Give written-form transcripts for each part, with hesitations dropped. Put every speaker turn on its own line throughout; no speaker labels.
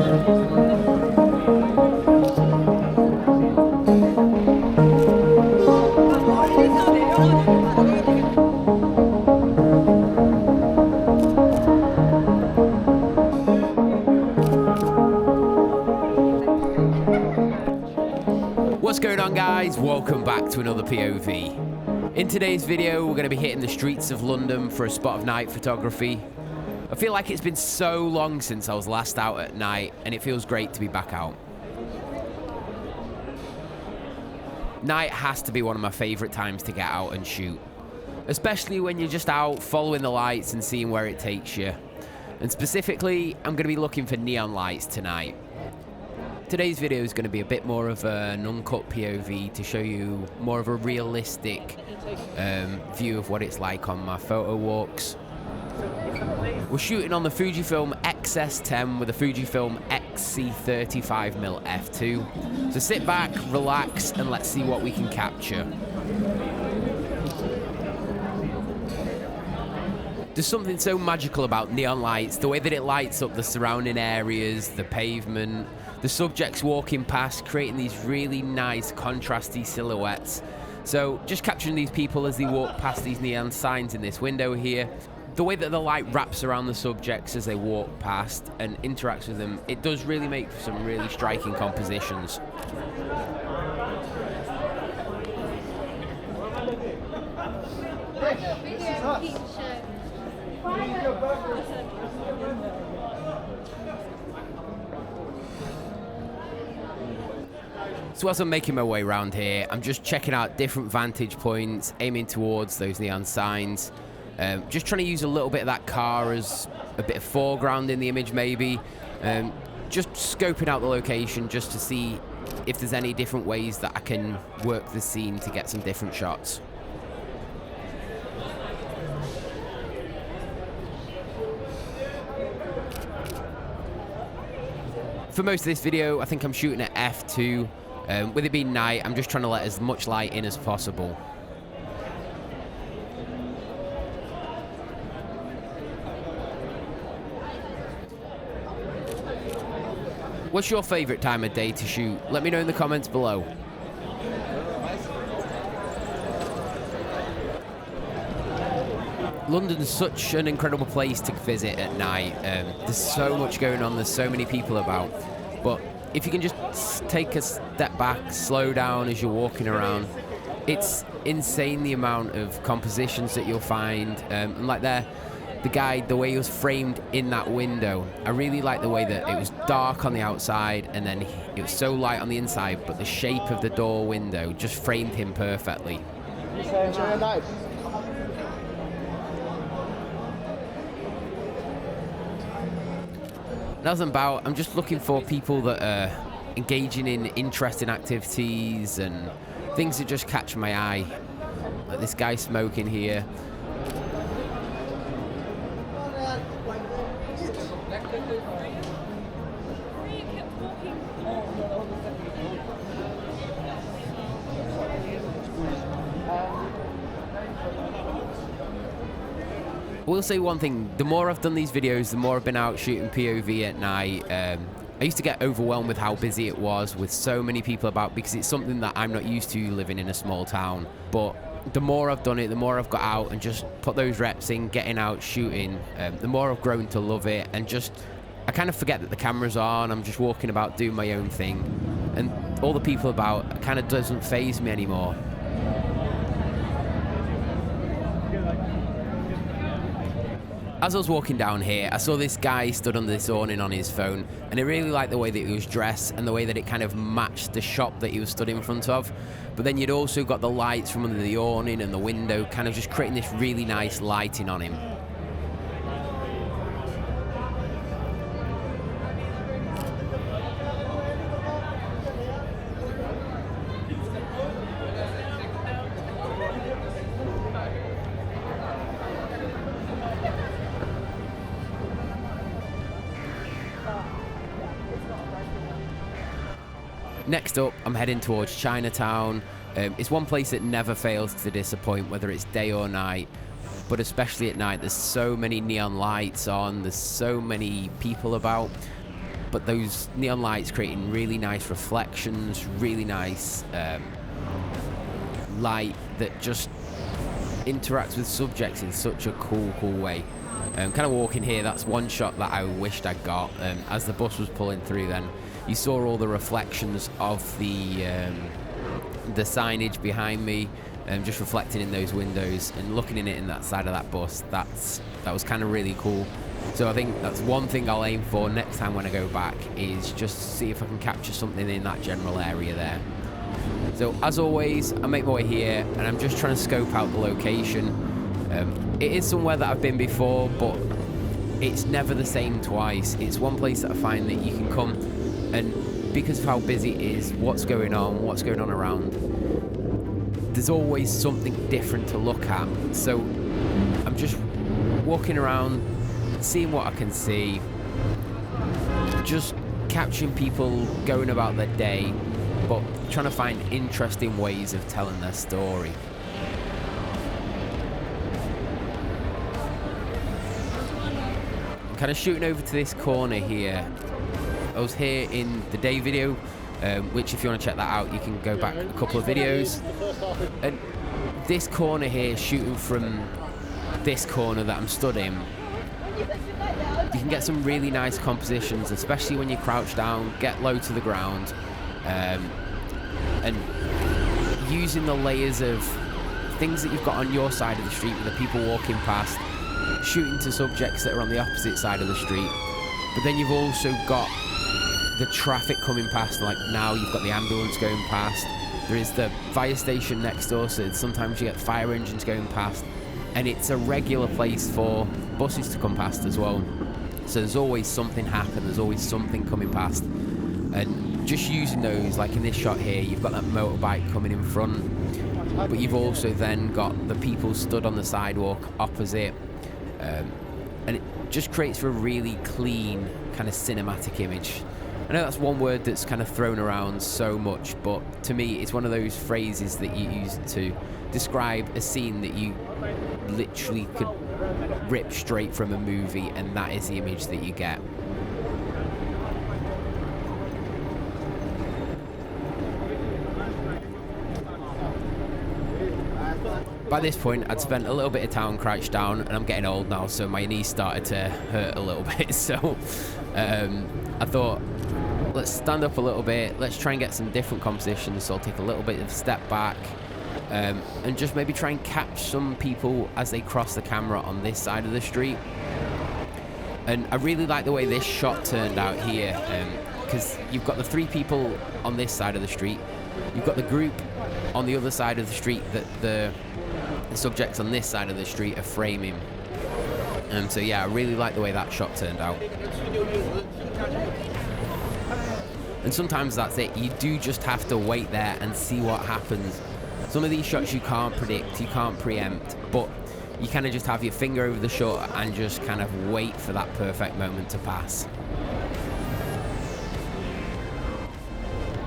What's going on, guys? Welcome back to another POV. In today's video, we're going to be hitting the streets of London for a spot of night photography. I feel like it's been so long since I was last out at night, and it feels great to be back out. Night has to be one of my favourite times to get out and shoot, especially when you're just out following the lights and seeing where it takes you. And specifically, I'm going to be looking for neon lights tonight. Today's video is going to be a bit more of an uncut POV to show you more of a realistic view of what it's like on my photo walks. We're shooting on the Fujifilm X-S10 with a Fujifilm X-35mm f2. So sit back, relax, and let's see what we can capture. There's something so magical about neon lights, the way that it lights up the surrounding areas, the pavement, the subjects walking past, creating these really nice contrasty silhouettes. So just capturing these people as they walk past these neon signs in this window here, the way that the light wraps around the subjects as they walk past and interacts with them, it does really make for some really striking compositions. So as I'm making my way around here, I'm just checking out different vantage points, aiming towards those neon signs. Just trying to use a little bit of that car as a bit of foreground in the image maybe. Just scoping out the location just to see if there's any different ways that I can work the scene to get some different shots. For most of this video, I think I'm shooting at f2. With it being night, I'm just trying to let as much light in as possible. What's your favourite time of day to shoot? Let me know in the comments below. London's such an incredible place to visit at night. There's so much going on, there's so many people about. But if you can just take a step back, slow down as you're walking around, it's insane the amount of compositions that you'll find. And like the guy, the way he was framed in that window, I really like the way that it was dark on the outside and then it was so light on the inside, but the shape of the door window just framed him perfectly. As I'm about, I'm just looking for people that are engaging in interesting activities and things that just catch my eye. Like this guy smoking here. I will say one thing, the more I've done these videos, the more I've been out shooting POV at night. I used to get overwhelmed with how busy it was with so many people about because it's something that I'm not used to living in a small town. But the more I've done it, the more I've got out and just put those reps in, getting out, shooting, the more I've grown to love it. And just, I kind of forget that the camera's on, I'm just walking about doing my own thing. And all the people about kind of doesn't faze me anymore. As I was walking down here, I saw this guy stood under this awning on his phone, and I really liked the way that he was dressed and the way that it kind of matched the shop that he was stood in front of. But then you'd also got the lights from under the awning and the window, kind of just creating this really nice lighting on him. Next up, I'm heading towards Chinatown. It's one place that never fails to disappoint, whether it's day or night, but especially at night. There's so many neon lights on, there's so many people about. but those neon lights creating really nice reflections, really nice light that just interacts with subjects in such a cool way. Kind of walking here, that's one shot that I wished I got. As the bus was pulling through, then you saw all the reflections of the signage behind me, just reflecting in those windows and looking in it in that side of that bus. That was kind of really cool. So I think that's one thing I'll aim for next time when I go back, is just see if I can capture something in that general area there. So as always, I make my way here and I'm just trying to scope out the location. It is somewhere that I've been before, but it's never the same twice. It's one place that I find that you can come, and because of how busy it is, what's going on around, there's always something different to look at. So I'm just walking around, seeing what I can see, just capturing people going about their day, but trying to find interesting ways of telling their story. I'm kind of shooting over to this corner here. I was here in the day video, which if you want to check that out, you can go back a couple of videos. And this corner here, shooting from this corner that I'm stood in, you can get some really nice compositions, especially when you crouch down, get low to the ground, and using the layers of things that you've got on your side of the street with the people walking past, shooting to subjects that are on the opposite side of the street. But then you've also got the traffic coming past, like now you've got the ambulance going past, there is the fire station next door, so sometimes you get fire engines going past, and it's a regular place for buses to come past as well. So there's always something happening, there's always something coming past. And just using those, like in this shot here, you've got that motorbike coming in front, but you've also then got the people stood on the sidewalk opposite, and it just creates for a really clean kind of cinematic image. I know that's one word that's kind of thrown around so much, but to me it's one of those phrases that you use to describe a scene that you literally could rip straight from a movie, and that is the image that you get. By this point, I'd spent a little bit of time crouched down, and I'm getting old now, so my knees started to hurt a little bit. So I thought, let's stand up a little bit, let's try and get some different compositions. So I'll take a little bit of a step back, and just maybe try and catch some people as they cross the camera on this side of the street. And I really like the way this shot turned out here, because you've got the three people on this side of the street, you've got the group on the other side of the street that the subjects on this side of the street are framing. So yeah, I really like the way that shot turned out. And sometimes that's it, you do just have to wait there and see what happens. Some of these shots you can't predict, you can't preempt, but you kind of just have your finger over the shutter and just kind of wait for that perfect moment to pass.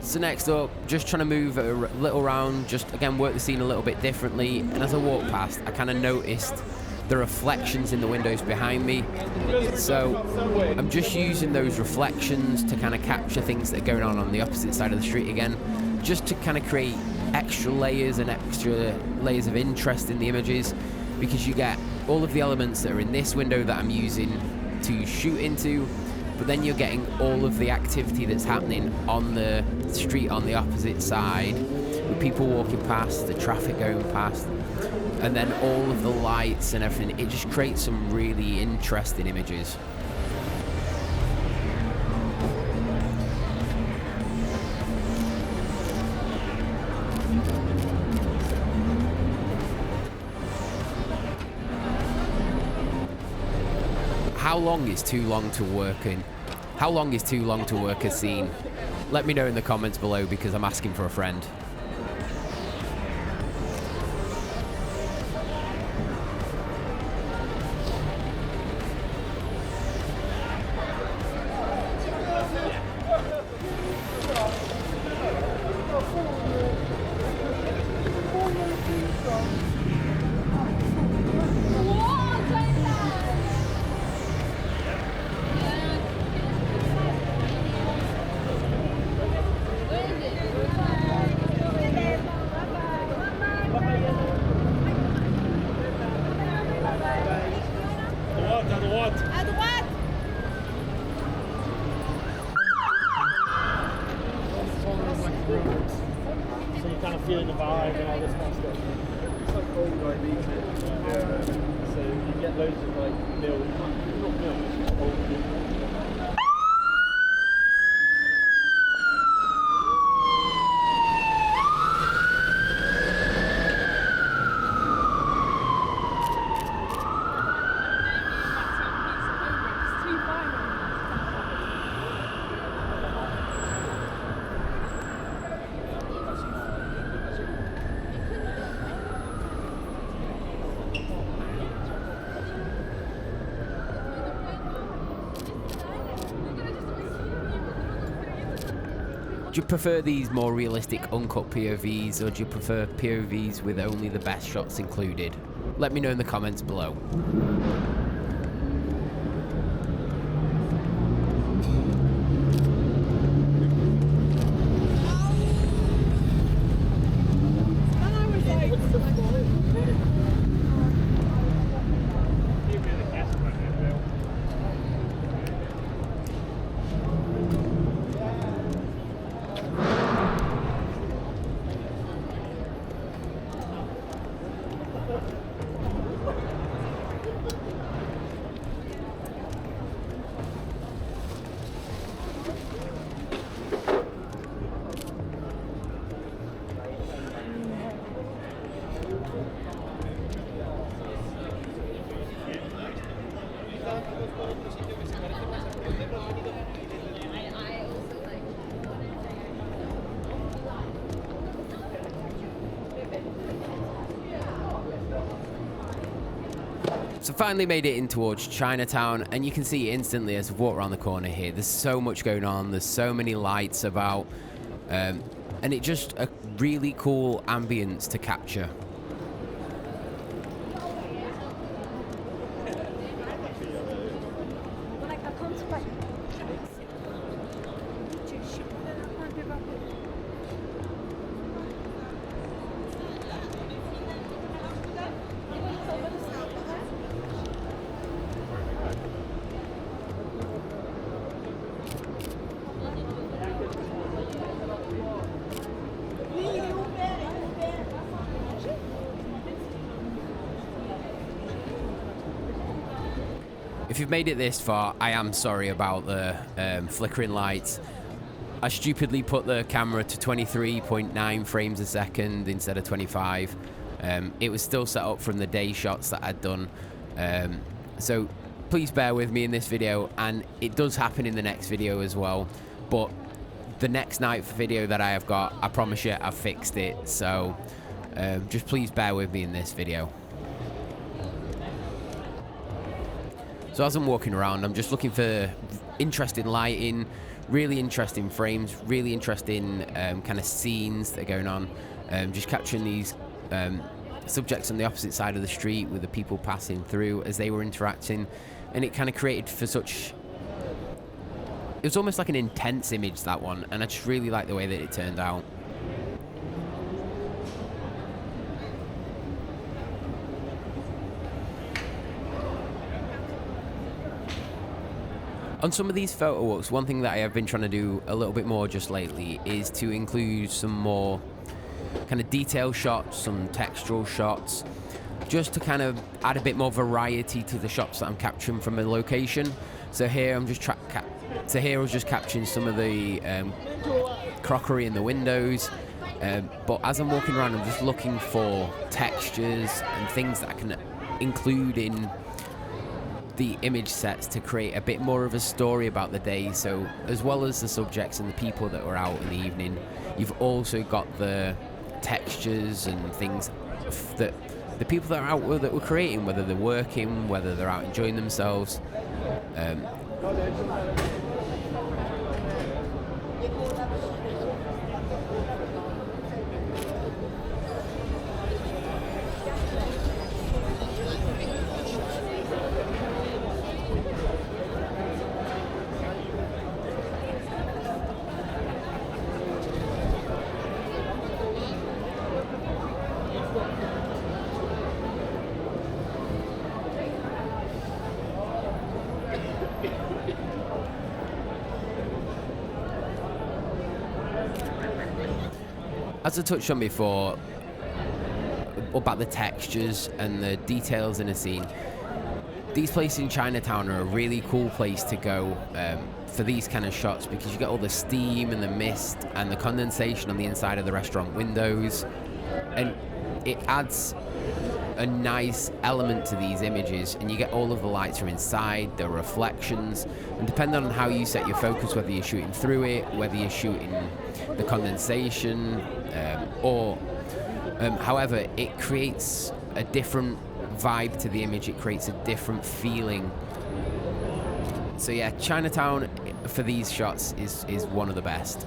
So next up, just trying to move a little around, just again work the scene a little bit differently, and as I walk past I kind of noticed the reflections in the windows behind me, so I'm just using those reflections to kind of capture things that are going on the opposite side of the street again, just to kind of create extra layers and extra layers of interest in the images, because you get all of the elements that are in this window that I'm using to shoot into, but then you're getting all of the activity that's happening on the street on the opposite side, with people walking past, the traffic going past, and then all of the lights and everything. It just creates some really interesting images. How long is too long to work in? How long is too long to work a scene? Let me know in the comments below, because I'm asking for a friend.
feeling the vibe and all this kind of stuff. It's like old IDs, yeah. So you get loads of like not milk, old milk.
Do you prefer these more realistic uncut POVs, or do you prefer POVs with only the best shots included? Let me know in the comments below. So finally made it in towards Chinatown, and you can see instantly as we walk around the corner here, there's so much going on, there's so many lights about, and it's just a really cool ambience to capture. If you've made it this far, I am sorry about the flickering lights. I stupidly put the camera to 23.9 frames a second instead of 25. It was still set up from the day shots that I'd done. So please bear with me in this video, and it does happen in the next video as well. But the next night video that I have got, I promise you I've fixed it. So just please bear with me in this video. So as I'm walking around, I'm just looking for interesting lighting, really interesting frames, really interesting kind of scenes that are going on. Just capturing these subjects on the opposite side of the street with the people passing through as they were interacting. And it kind of created for such... It was almost like an intense image, that one. And I just really like the way that it turned out. On some of these photo walks, one thing that I have been trying to do a little bit more just lately is to include some more kind of detail shots, some textural shots, just to kind of add a bit more variety to the shots that I'm capturing from a location. So here I'm just I was just capturing some of the crockery in the windows, but as I'm walking around, I'm just looking for textures and things that I can include in the image sets to create a bit more of a story about the day. So as well as the subjects and the people that were out in the evening, you've also got the textures and things that the people that are out that were creating, whether they're working, whether they're out enjoying themselves. As I touched on before, about the textures and the details in a scene, these places in Chinatown are a really cool place to go for these kind of shots, because you get all the steam and the mist and the condensation on the inside of the restaurant windows, and it adds a nice element to these images, and you get all of the lights from inside, the reflections, and depending on how you set your focus, whether you're shooting through it, whether you're shooting the condensation, however, it creates a different vibe to the image, it creates a different feeling. So yeah, Chinatown for these shots is one of the best.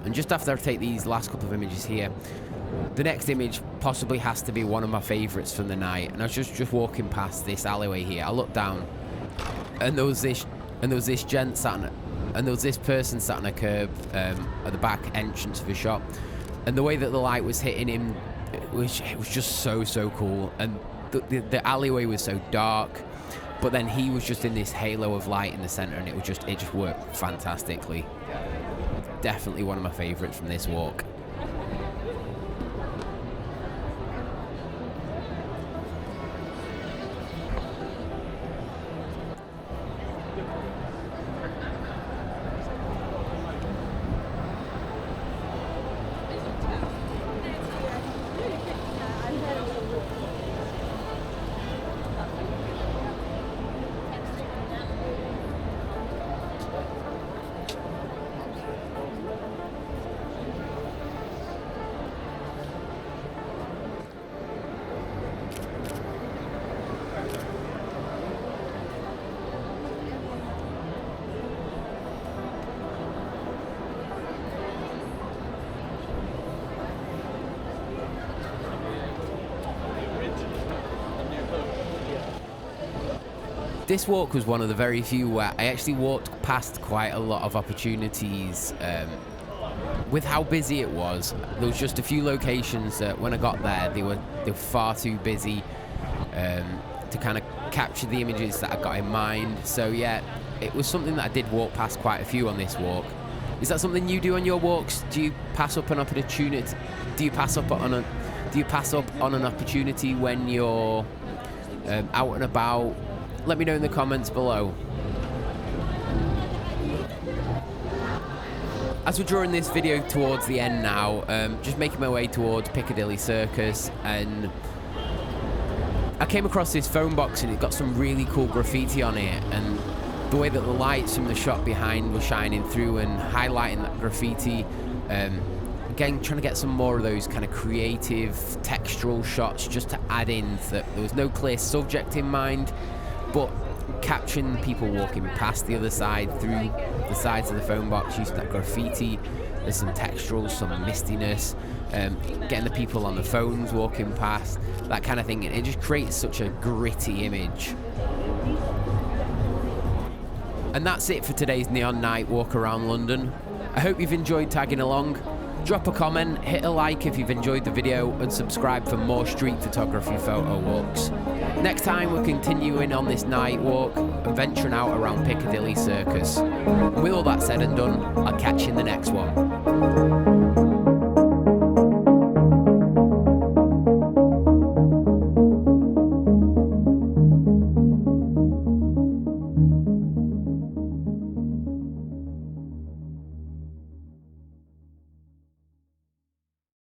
And just after I take these last couple of images here, the next image possibly has to be one of my favourites from the night. And I was just walking past this alleyway here. I looked down, and there was this gent sat on, and there was this person sat on a curb at the back entrance of the shop. And the way that the light was hitting him, it was just so cool. And the alleyway was so dark, but then he was just in this halo of light in the center, and it just worked fantastically. Definitely one of my favorites from this walk. This walk was one of the very few where I actually walked past quite a lot of opportunities. With how busy it was, there was just a few locations that when I got there, they were far too busy to kind of capture the images that I got in mind. So yeah, it was something that I did walk past quite a few on this walk. Is that something you do on your walks? Do you pass up an opportunity? Do you pass up on an opportunity when you're out and about? Let me know in the comments below. As we're drawing this video towards the end now, just making my way towards Piccadilly Circus, and I came across this phone box and it got some really cool graffiti on it, and the way that the lights from the shop behind were shining through and highlighting that graffiti, again trying to get some more of those kind of creative textural shots just to add in that there was no clear subject in mind, but capturing people walking past the other side through the sides of the phone box using that graffiti. There's some texturals, some mistiness, getting the people on the phones walking past, that kind of thing. And it just creates such a gritty image. And that's it for today's Neon Night walk around London. I hope you've enjoyed tagging along. Drop a comment, hit a like if you've enjoyed the video, and subscribe for more street photography photo walks. Next time we're continuing on this night walk and venturing out around Piccadilly Circus. And with all that said and done, I'll catch you in the next one.